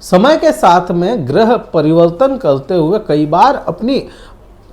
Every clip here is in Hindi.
समय के साथ में ग्रह परिवर्तन करते हुए कई बार अपनी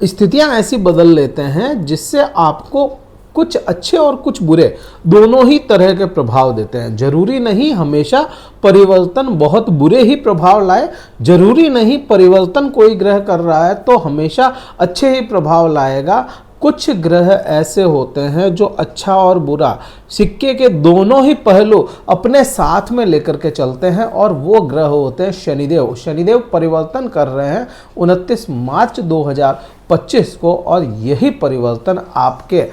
स्थितियां ऐसी बदल लेते हैं जिससे आपको कुछ अच्छे और कुछ बुरे दोनों ही तरह के प्रभाव देते हैं। जरूरी नहीं हमेशा परिवर्तन बहुत बुरे ही प्रभाव लाए, जरूरी नहीं परिवर्तन कोई ग्रह कर रहा है तो हमेशा अच्छे ही प्रभाव लाएगा। कुछ ग्रह ऐसे होते हैं जो अच्छा और बुरा सिक्के के दोनों ही पहलू अपने साथ में लेकर के चलते हैं, और वो ग्रह होते हैं शनिदेव। शनिदेव परिवर्तन कर रहे हैं 29 मार्च 2025 को, और यही परिवर्तन आपके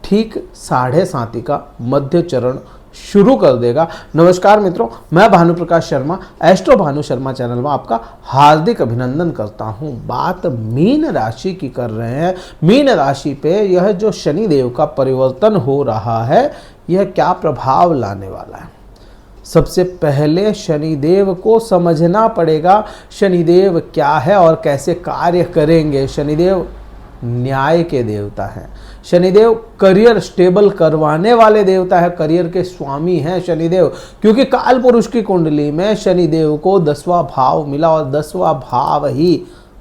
ठीक 7:30 का मध्य चरण शुरू कर देगा। नमस्कार मित्रों, मैं भानु प्रकाश शर्मा एस्ट्रो भानु शर्मा चैनल में आपका हार्दिक अभिनंदन करता हूं। बात मीन राशि की कर रहे हैं। मीन राशि पे यह जो शनिदेव का परिवर्तन हो रहा है, यह क्या प्रभाव लाने वाला है। सबसे पहले शनिदेव को समझना पड़ेगा शनिदेव क्या है और कैसे कार्य करेंगे। शनिदेव न्याय के देवता हैं। शनिदेव करियर स्टेबल करवाने वाले देवता है, करियर के स्वामी हैं शनिदेव, क्योंकि काल पुरुष की कुंडली में शनिदेव को 10वां भाव मिला, और 10वां भाव ही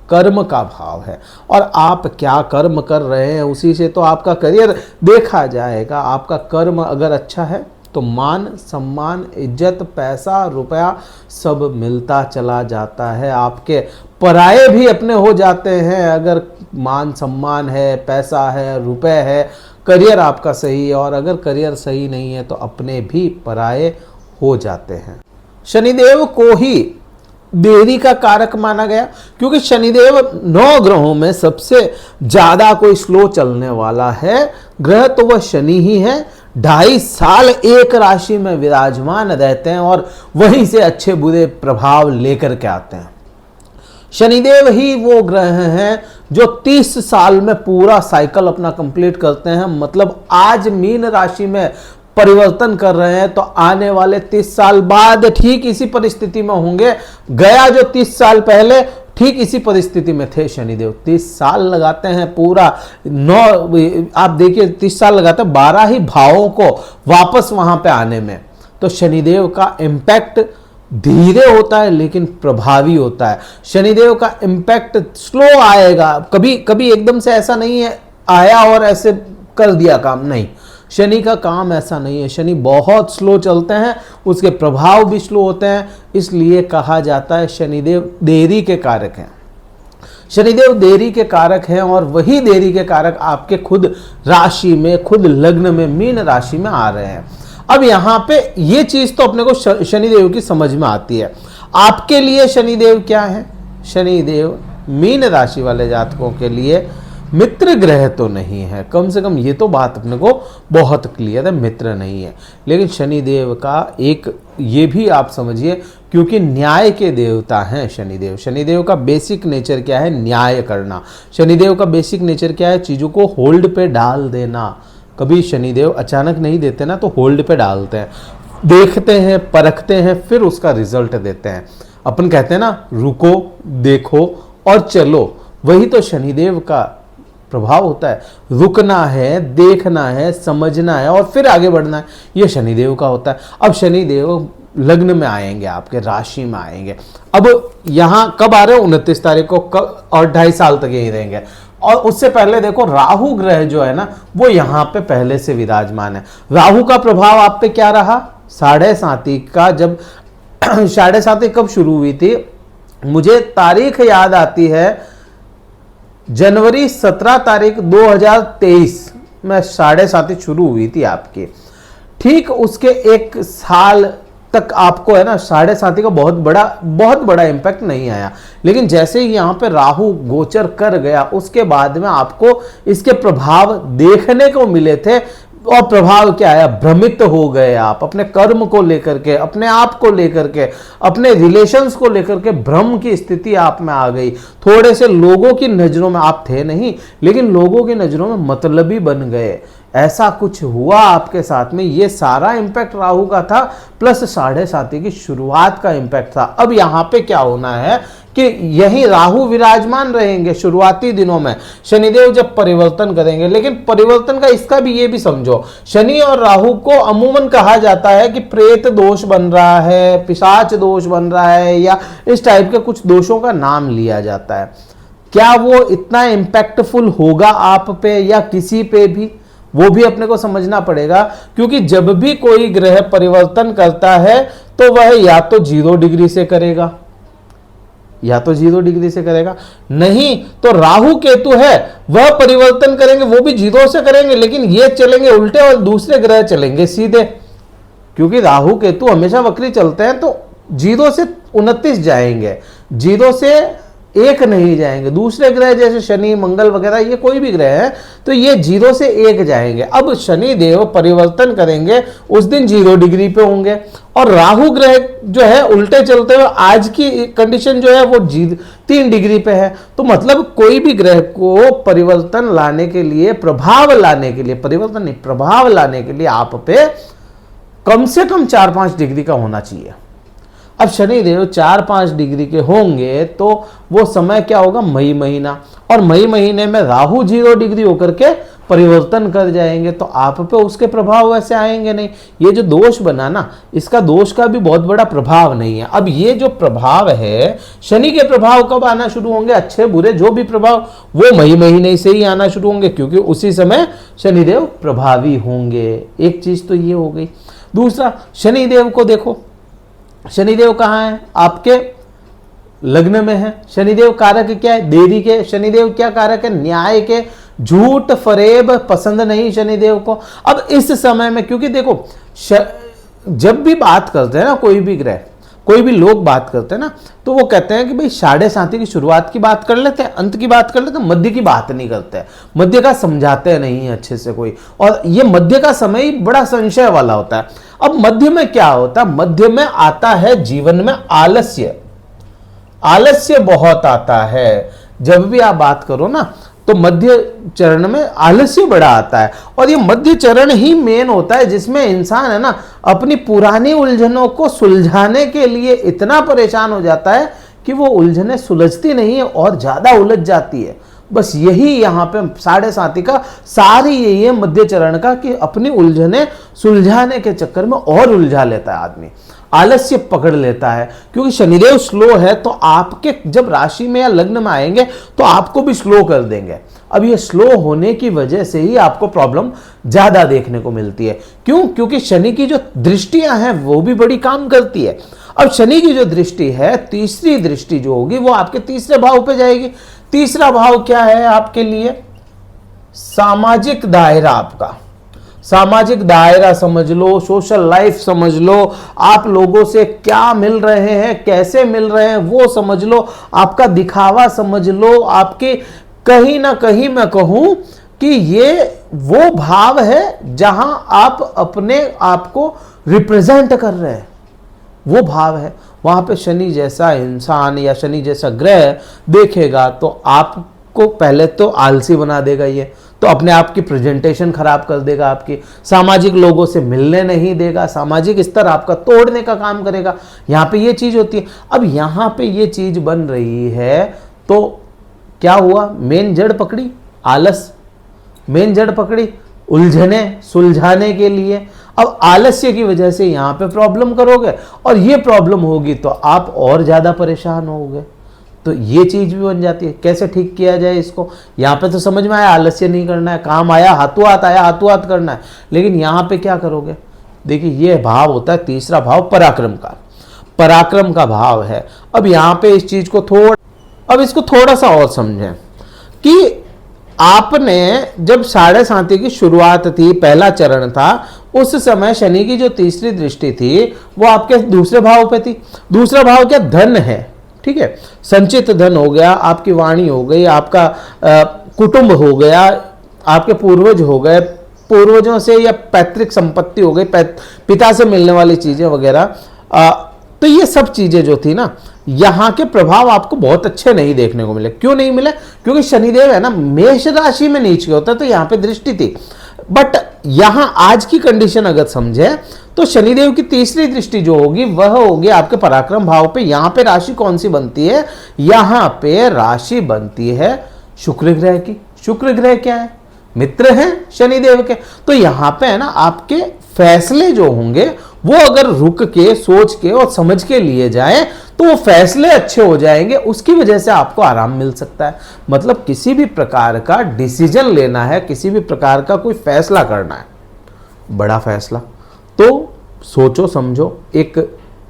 कर्म का भाव है। और आप क्या कर्म कर रहे हैं उसी से तो आपका करियर देखा जाएगा। आपका कर्म अगर अच्छा है तो मान सम्मान इज्जत पैसा रुपया सब मिलता चला जाता है। आपके पराये भी अपने हो जाते हैं अगर मान सम्मान है, पैसा है, रुपए है, करियर आपका सही है। और अगर करियर सही नहीं है तो अपने भी पराये हो जाते हैं। शनिदेव को ही देरी का कारक माना गया, क्योंकि शनिदेव 9 ग्रहों में सबसे ज्यादा कोई स्लो चलने वाला है ग्रह तो वह शनि ही है। 2.5 साल एक राशि में विराजमान रहते हैं और वहीं से अच्छे बुरे प्रभाव लेकर के आते हैं। शनिदेव ही वो ग्रह हैं जो 30 साल में पूरा साइकिल अपना कंप्लीट करते हैं। मतलब आज मीन राशि में परिवर्तन कर रहे हैं तो आने वाले 30 साल बाद ठीक इसी परिस्थिति में होंगे। गया जो 30 साल पहले ठीक इसी परिस्थिति में थे शनिदेव। 30 साल लगाते हैं पूरा 9, आप देखिए 30 साल लगाते हैं 12 ही भावों को वापस वहां पे आने में। तो शनिदेव का इम्पैक्ट धीरे होता है लेकिन प्रभावी होता है। शनिदेव का इम्पैक्ट स्लो आएगा, कभी कभी एकदम से ऐसा नहीं है आया और ऐसे कर दिया काम, नहीं। शनि का काम ऐसा नहीं है। शनि बहुत स्लो चलते हैं, उसके प्रभाव भी स्लो होते हैं, इसलिए कहा जाता है शनिदेव देरी के कारक हैं। शनिदेव देरी के कारक हैं, और वही देरी के कारक आपके खुद राशि में, खुद लग्न में, मीन राशि में आ रहे हैं। अब यहां पे ये चीज तो अपने को शनिदेव की समझ में आती है। आपके लिए शनिदेव क्या है? शनिदेव मीन राशि वाले जातकों के लिए मित्र ग्रह तो नहीं है, कम से कम ये तो बात अपने को बहुत क्लियर है, मित्र नहीं है। लेकिन शनिदेव का एक ये भी आप समझिए, क्योंकि न्याय के देवता हैं शनिदेव। शनिदेव का बेसिक नेचर क्या है? न्याय करना। शनिदेव का बेसिक नेचर क्या है? चीजों को होल्ड पे डाल देना। कभी शनिदेव अचानक नहीं देते ना, तो होल्ड पे डालते हैं, देखते हैं, परखते हैं, फिर उसका रिजल्ट देते हैं। अपन कहते हैं ना, रुको देखो और चलो, वही तो शनिदेव का प्रभाव होता है। रुकना है, देखना है, समझना है और फिर आगे बढ़ना है, ये शनिदेव का होता है। अब शनिदेव लग्न में आएंगे, आपके राशि में आएंगे। अब यहां कब आ रहे हैं? 29 तारीख को, और 2.5 साल तक यही रहेंगे। और उससे पहले देखो राहु ग्रह जो है ना, वो यहां पे पहले से विराजमान है। राहु का प्रभाव आप पे क्या रहा? 7:30 का, जब 7:30 कब शुरू हुई थी, मुझे तारीख याद आती है, जनवरी 17 तारीख 2023 में 7:30 शुरू हुई थी आपकी। ठीक उसके 1 साल तक आपको है ना 7:30 का बहुत बड़ा इंपैक्ट नहीं आया। लेकिन जैसे ही यहाँ पे राहु गोचर कर गया, उसके बाद में आपको इसके प्रभाव देखने को मिले थे। और प्रभाव क्या आया? भ्रमित हो गए आप अपने कर्म को लेकर के, अपने आप को लेकर के, अपने रिलेशंस को लेकर के भ्रम की स्थिति आप में आ गई। थोड़े से लोगों की नजरों में आप थे नहीं, लेकिन लोगों की नजरों में मतलबी बन गए। ऐसा कुछ हुआ आपके साथ में। ये सारा इंपैक्ट राहु का था, प्लस 7:30 की शुरुआत का इंपैक्ट था। अब यहां पे क्या होना है कि यही राहु विराजमान रहेंगे शुरुआती दिनों में, शनिदेव जब परिवर्तन करेंगे। लेकिन परिवर्तन का इसका भी ये भी समझो, शनि और राहु को अमूमन कहा जाता है कि प्रेत दोष बन रहा है, पिशाच दोष बन रहा है, या इस टाइप के कुछ दोषों का नाम लिया जाता है। क्या वो इतना इंपैक्टफुल होगा आप पे या किसी पे भी, वो भी अपने को समझना पड़ेगा। क्योंकि जब भी कोई ग्रह परिवर्तन करता है तो वह या तो 0 डिग्री से करेगा, या तो 0 डिग्री से करेगा, नहीं तो राहु केतु है वह परिवर्तन करेंगे, वो भी 0 से करेंगे, लेकिन ये चलेंगे उल्टे और दूसरे ग्रह चलेंगे सीधे। क्योंकि राहु केतु हमेशा वक्री चलते हैं, तो 0 से 29 जाएंगे, 0 से 1 नहीं जाएंगे। दूसरे ग्रह जैसे शनि मंगल वगैरह ये कोई भी ग्रह है तो ये 0 से 1 जाएंगे। अब शनि देव परिवर्तन करेंगे, उस दिन 0 डिग्री पे होंगे, और राहु ग्रह जो है उल्टे चलते हुए आज की कंडीशन जो है वो 3 डिग्री पे है। तो मतलब कोई भी ग्रह को परिवर्तन लाने के लिए, प्रभाव लाने के लिए, परिवर्तन नहीं प्रभाव लाने के लिए आप पे कम से कम 4-5 डिग्री का होना चाहिए। अब शनिदेव 4-5 डिग्री के होंगे तो वो समय क्या होगा, मई महीना, और मई महीने में राहु 0 डिग्री होकर के परिवर्तन कर जाएंगे, तो आप पे उसके प्रभाव वैसे आएंगे नहीं। ये जो दोष बना ना, इसका दोष का भी बहुत बड़ा प्रभाव नहीं है। अब ये जो प्रभाव है, शनि के प्रभाव कब आना शुरू होंगे, अच्छे बुरे जो भी प्रभाव, वो मई महीने से ही आना शुरू होंगे, क्योंकि उसी समय शनिदेव प्रभावी होंगे। एक चीज तो ये हो गई। दूसरा, शनिदेव को देखो, शनिदेव कहाँ है, आपके लग्न में है। शनिदेव कारक क्या है, देरी के। शनिदेव क्या कारक है, न्याय के। झूठ फरेब पसंद नहीं शनिदेव को। अब इस समय में, क्योंकि देखो जब भी बात करते हैं ना, कोई भी ग्रह, कोई भी लोग बात करते हैं ना, तो वो कहते हैं कि भाई 7.5 की शुरुआत की बात कर लेते हैं, अंत की बात कर लेते हैं, मध्य की बात नहीं करते हैं, मध्य का समझाते नहीं अच्छे से कोई, और ये मध्य का समय ही बड़ा संशय वाला होता है। अब मध्य में क्या होता है, मध्य में आता है जीवन में आलस्य। आलस्य बहुत आता है। जब भी आप बात करो ना, तो मध्य चरण में आलस्य बड़ा आता है, और ये मध्य चरण ही मेन होता है जिसमें इंसान है ना अपनी पुरानी उलझनों को सुलझाने के लिए इतना परेशान हो जाता है कि वो उलझने सुलझती नहीं है और ज्यादा उलझ जाती है। बस यही यहाँ पे 7.5 का सारी यही है मध्य चरण का, कि अपनी उलझने सुलझाने के चक्कर में और उलझा लेता है आदमी, आलस्य पकड़ लेता है। क्योंकि शनिदेव स्लो है, तो आपके जब राशि में या लग्न में आएंगे तो आपको भी स्लो कर देंगे। अब ये स्लो होने की वजह से ही आपको प्रॉब्लम ज्यादा देखने को मिलती है। क्यों? क्योंकि शनि की जो दृष्टियां हैं वो भी बड़ी काम करती है। अब शनि की जो दृष्टि है, तीसरी दृष्टि जो होगी वो आपके तीसरे भाव पे जाएगी। तीसरा भाव क्या है आपके लिए, सामाजिक दायरा। आपका सामाजिक दायरा समझ लो, सोशल लाइफ समझ लो, आप लोगों से क्या मिल रहे हैं, कैसे मिल रहे हैं वो समझ लो, आपका दिखावा समझ लो। आपके कहीं ना कहीं मैं कहूं कि ये वो भाव है जहां आप अपने आप को रिप्रेजेंट कर रहे हैं, वो भाव है। वहां पे शनि जैसा इंसान या शनि जैसा ग्रह देखेगा तो आपको पहले तो आलसी बना देगा, ये तो अपने आप की प्रेजेंटेशन खराब कर देगा, आपकी सामाजिक लोगों से मिलने नहीं देगा, सामाजिक स्तर आपका तोड़ने का काम करेगा। यहाँ पे ये चीज होती है। अब यहाँ पे ये चीज बन रही है तो क्या हुआ, मेन जड़ पकड़ी आलस, मेन जड़ पकड़ी उलझने सुलझाने के लिए। अब आलस्य की वजह से यहां पे प्रॉब्लम करोगे, और ये प्रॉब्लम होगी तो आप और ज्यादा परेशान होगे। तो ये चीज भी बन जाती है। कैसे ठीक किया जाए इसको, यहाँ पे तो समझ में आया आलस्य नहीं करना है, काम आया हाथों हाथ आया हाथों हाथ करना है, लेकिन यहाँ पे क्या करोगे। देखिए ये भाव होता है तीसरा भाव पराक्रम का, पराक्रम का भाव है। अब यहाँ पे इस चीज को अब इसको थोड़ा सा और समझें कि आपने जब 7.5 की शुरुआत थी, पहला चरण था, उस समय शनि की जो तीसरी दृष्टि थी वो आपके दूसरे भाव पे थी। दूसरा भाव क्या, धन है, ठीक है, संचित धन हो गया, आपकी वाणी हो गई, आपका कुटुंब हो गया, आपके पूर्वज हो गए, पूर्वजों से या पैतृक संपत्ति हो गई, पिता से मिलने वाली चीजें वगैरह। तो ये सब चीजें जो थी ना, यहाँ के प्रभाव आपको बहुत अच्छे नहीं देखने को मिले। क्यों नहीं मिले, क्योंकि शनिदेव है ना मेष राशि में नीच होता है, तो यहाँ पे दृष्टि थी। बट यहाँ आज की कंडीशन अगर समझे तो शनिदेव की तीसरी दृष्टि जो होगी वह होगी आपके पराक्रम भाव पे। यहां पे राशि कौन सी बनती है? यहां पे राशि बनती है शुक्र ग्रह की। शुक्र ग्रह क्या है? मित्र हैं शनिदेव के। तो यहां पे है ना आपके फैसले जो होंगे वो अगर रुक के सोच के और समझ के लिए जाए तो वो फैसले अच्छे हो जाएंगे, उसकी वजह से आपको आराम मिल सकता है। मतलब किसी भी प्रकार का डिसीजन लेना है, किसी भी प्रकार का कोई फैसला करना है, बड़ा फैसला, तो सोचो समझो, एक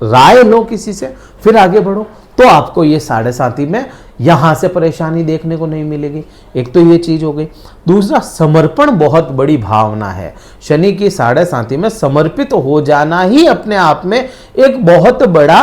राय लो किसी से, फिर आगे बढ़ो, तो आपको ये 7.5 में यहां से परेशानी देखने को नहीं मिलेगी। एक तो ये चीज हो गई। दूसरा, समर्पण बहुत बड़ी भावना है। शनि की 7.5 में समर्पित हो जाना ही अपने आप में एक बहुत बड़ा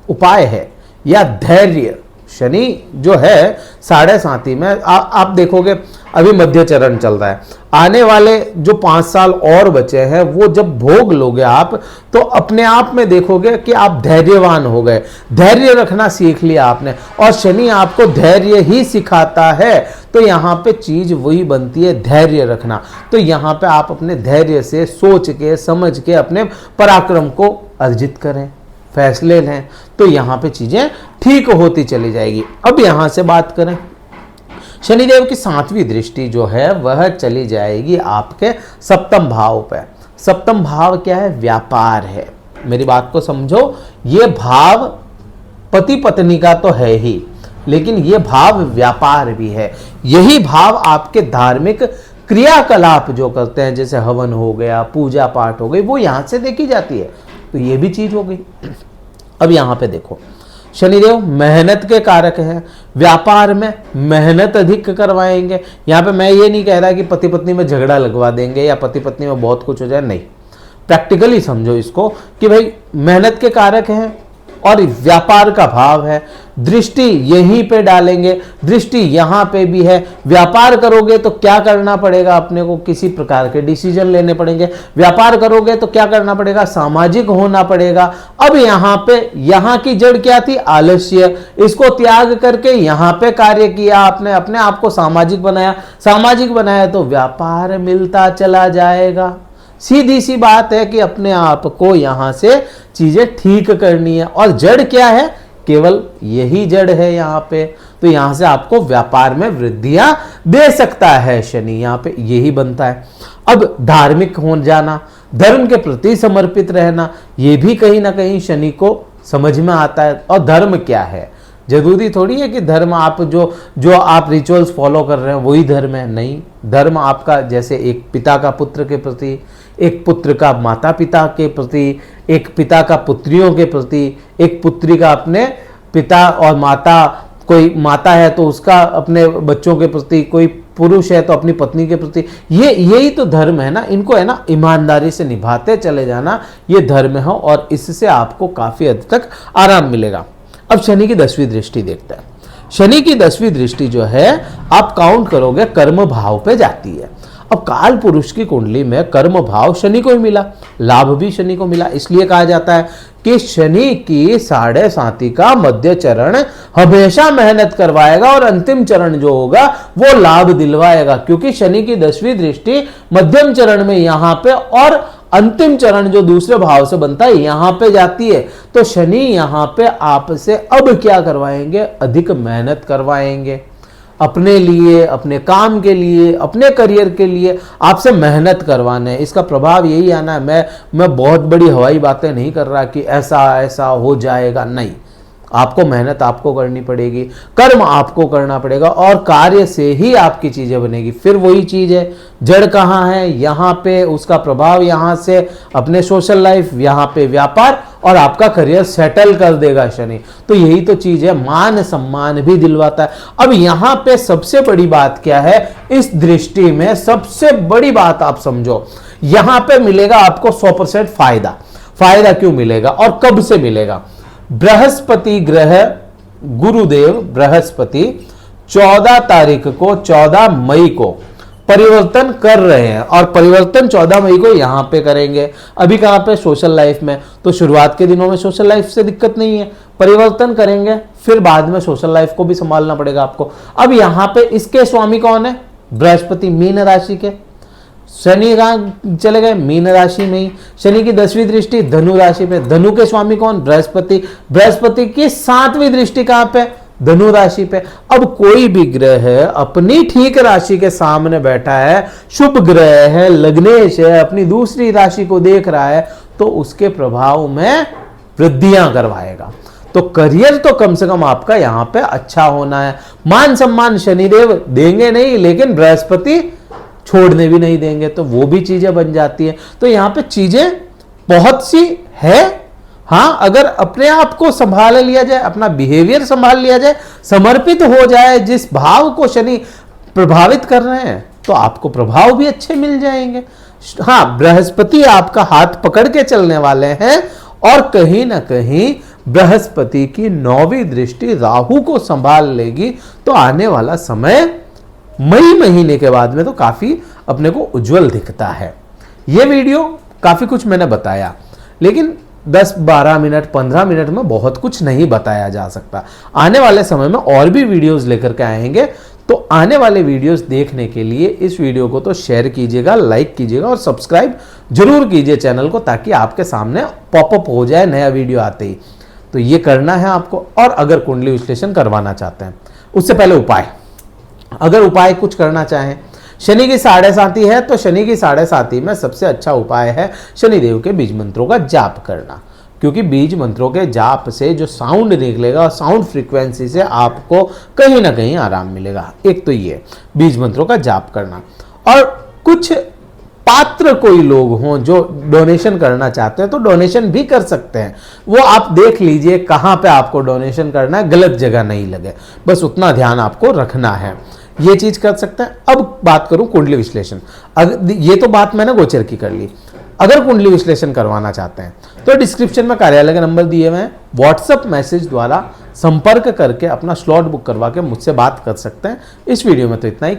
उपाय है, या धैर्य। शनि जो है 7.5 में आप देखोगे अभी मध्य चरण चल रहा है, आने वाले जो 5 साल और बचे हैं वो जब भोग लोगे आप, तो अपने आप में देखोगे कि आप धैर्यवान हो गए, धैर्य रखना सीख लिया आपने, और शनि आपको धैर्य ही सिखाता है। तो यहाँ पे चीज वही बनती है, धैर्य रखना। तो यहाँ पे आप अपने धैर्य से सोच के समझ के अपने पराक्रम को अर्जित करें, फैसले लें, तो यहाँ पे चीजें ठीक होती चली जाएगी। अब यहाँ से बात करें, शनिदेव की 7वीं दृष्टि जो है वह चली जाएगी आपके 7वें भाव पे। 7वां भाव क्या है? व्यापार है। मेरी बात को समझो, ये भाव पति पत्नी का तो है ही, लेकिन ये भाव व्यापार भी है। यही भाव आपके धार्मिक क्रियाकलाप जो करते हैं, जैसे हवन हो गया, पूजा पाठ हो गई, वो यहां से देखी जाती है। तो ये भी चीज हो गई। अब यहां पे देखो, शनिदेव मेहनत के कारक हैं, व्यापार में मेहनत अधिक करवाएंगे। यहां पे मैं ये नहीं कह रहा कि पति पत्नी में झगड़ा लगवा देंगे या पति पत्नी में बहुत कुछ हो जाए, नहीं। प्रैक्टिकली समझो इसको कि भाई मेहनत के कारक हैं और व्यापार का भाव है, दृष्टि यहीं पे डालेंगे, दृष्टि यहां पे भी है। व्यापार करोगे तो क्या करना पड़ेगा अपने को? किसी प्रकार के डिसीजन लेने पड़ेंगे। व्यापार करोगे तो क्या करना पड़ेगा? सामाजिक होना पड़ेगा। अब यहां पे, यहां की जड़ क्या थी? आलस्य। इसको त्याग करके यहां पे कार्य किया आपने, अपने आप को सामाजिक बनाया। सामाजिक बनाया तो व्यापार मिलता चला जाएगा। सीधी सी बात है कि अपने आप को यहां से चीजें ठीक करनी है, और जड़ क्या है? केवल यही जड़ है यहां पे। तो यहां से आपको व्यापार में वृद्धियां दे सकता है शनि, यहां पे यही बनता है। अब धार्मिक हो जाना, धर्म के प्रति समर्पित रहना, यह भी कहीं ना कहीं शनि को समझ में आता है। और धर्म क्या है? जरूरी थोड़ी है कि धर्म आप जो आप रिचुअल्स फॉलो कर रहे हैं वही धर्म है, नहीं। धर्म आपका, जैसे एक पिता का पुत्र के प्रति, एक पुत्र का माता पिता के प्रति, एक पिता का पुत्रियों के प्रति, एक पुत्री का अपने पिता और माता, कोई माता है तो उसका अपने बच्चों के प्रति, कोई पुरुष है तो अपनी पत्नी के प्रति, यही तो धर्म है ना। इनको है ना ईमानदारी से निभाते चले जाना, ये धर्म है, और इससे आपको काफी हद तक आराम मिलेगा। अब शनि की 10वीं दृष्टि देखते हैं। शनि की 10वीं दृष्टि जो है आप काउंट करोगे कर्म भाव पे जाती है। अब काल पुरुष की कुंडली में कर्म भाव शनि को ही मिला, लाभ भी शनि को मिला। इसलिए कहा जाता है कि शनि की 7.5 का मध्य चरण हमेशा मेहनत करवाएगा और अंतिम चरण जो होगा वो लाभ दिलवाएगा, क्योंकि शनि की 10वीं दृष्टि मध्यम चरण में यहां पे, और अंतिम चरण जो दूसरे भाव से बनता है यहां पे जाती है। तो शनि यहां पे आपसे अब क्या करवाएंगे? अधिक मेहनत करवाएंगे अपने लिए, अपने काम के लिए, अपने करियर के लिए आपसे मेहनत करवाने। इसका प्रभाव यही आना है। मैं बहुत बड़ी हवाई बातें नहीं कर रहा कि ऐसा ऐसा हो जाएगा, नहीं। आपको मेहनत आपको करनी पड़ेगी, कर्म आपको करना पड़ेगा, और कार्य से ही आपकी चीजें बनेगी। फिर वही चीज है, जड़ कहाँ है? यहाँ पे। उसका प्रभाव यहाँ से अपने सोशल लाइफ, यहाँ पे व्यापार, और आपका करियर सेटल कर देगा शनि। तो यही तो चीज है, मान सम्मान भी दिलवाता है। अब यहाँ पे सबसे बड़ी बात क्या है? इस दृष्टि में सबसे बड़ी बात आप समझो, यहाँ पे मिलेगा आपको 100% फायदा। फायदा क्यों मिलेगा और कब से मिलेगा? बृहस्पति ग्रह, गुरुदेव बृहस्पति 14 तारीख को, 14 मई को परिवर्तन कर रहे हैं, और परिवर्तन 14 मई को यहां पे करेंगे। अभी कहां पे? सोशल लाइफ में। तो शुरुआत के दिनों में सोशल लाइफ से दिक्कत नहीं है, परिवर्तन करेंगे, फिर बाद में सोशल लाइफ को भी संभालना पड़ेगा आपको। अब यहां पे इसके स्वामी कौन है? बृहस्पति, मीन राशि के। शनि कहाँ चले गए? मीन राशि में ही। शनि की 10वीं दृष्टि धनु राशि पे। धनु के स्वामी कौन? बृहस्पति। बृहस्पति की 7वीं दृष्टि कहां पे? धनु राशि पे। अब कोई भी ग्रह अपनी ठीक राशि के सामने बैठा है, शुभ ग्रह है, लग्नेश है, अपनी दूसरी राशि को देख रहा है, तो उसके प्रभाव में वृद्धियां करवाएगा। तो करियर तो कम से कम आपका यहां पे अच्छा होना है। मान सम्मान शनिदेव देंगे नहीं, लेकिन बृहस्पति छोड़ने भी नहीं देंगे, तो वो भी चीजें बन जाती है। तो यहां पे चीजें बहुत सी है। हाँ, अगर अपने आप को संभाल लिया जाए, अपना बिहेवियर संभाल लिया जाए, समर्पित हो जाए जिस भाव को शनि प्रभावित कर रहे हैं, तो आपको प्रभाव भी अच्छे मिल जाएंगे। हाँ, बृहस्पति आपका हाथ पकड़ के चलने वाले हैं, और कहीं ना कहीं बृहस्पति की 9वीं दृष्टि राहु को संभाल लेगी। तो आने वाला समय मई महीने के बाद में तो काफी अपने को उज्जवल दिखता है। यह वीडियो काफी कुछ मैंने बताया, लेकिन 10, 12 मिनट, 15 मिनट में बहुत कुछ नहीं बताया जा सकता। आने वाले समय में और भी वीडियोस लेकर के आएंगे। तो आने वाले वीडियोस देखने के लिए इस वीडियो को तो शेयर कीजिएगा, लाइक कीजिएगा और सब्सक्राइब जरूर कीजिए चैनल को, ताकि आपके सामने पॉपअप हो जाए नया वीडियो आते ही। तो ये करना है आपको। और अगर कुंडली विश्लेषण करवाना चाहते हैं, उससे पहले उपाय, अगर उपाय कुछ करना चाहें, शनि की 7.5 है, तो शनि की 7.5 में सबसे अच्छा उपाय है शनिदेव के बीज मंत्रों का जाप करना। क्योंकि बीज मंत्रों के जाप से जो साउंड निकलेगा, साउंड फ्रीक्वेंसी से आपको कहीं ना कहीं आराम मिलेगा। एक तो ये बीज मंत्रों का जाप करना। और कुछ पात्र कोई लोग हों जो डोनेशन करना चाहते हैं, तो डोनेशन भी कर सकते हैं। वो आप देख लीजिए कहाँ पे आपको डोनेशन करना है, गलत जगह नहीं लगे, बस उतना ध्यान आपको रखना है। ये चीज कर सकते हैं। अब बात करूं कुंडली विश्लेषण। ये तो बात मैंने गोचर की कर ली। अगर कुंडली विश्लेषण करवाना चाहते हैं तो डिस्क्रिप्शन में कार्यालय के नंबर दिए हुए हैं, व्हाट्सएप मैसेज द्वारा संपर्क करके अपना स्लॉट बुक करवा के मुझसे बात कर सकते हैं। इस वीडियो में तो इतना ही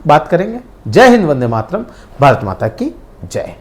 बात करेंगे। जय हिंद, वंदे मातरम, भारत माता की जय।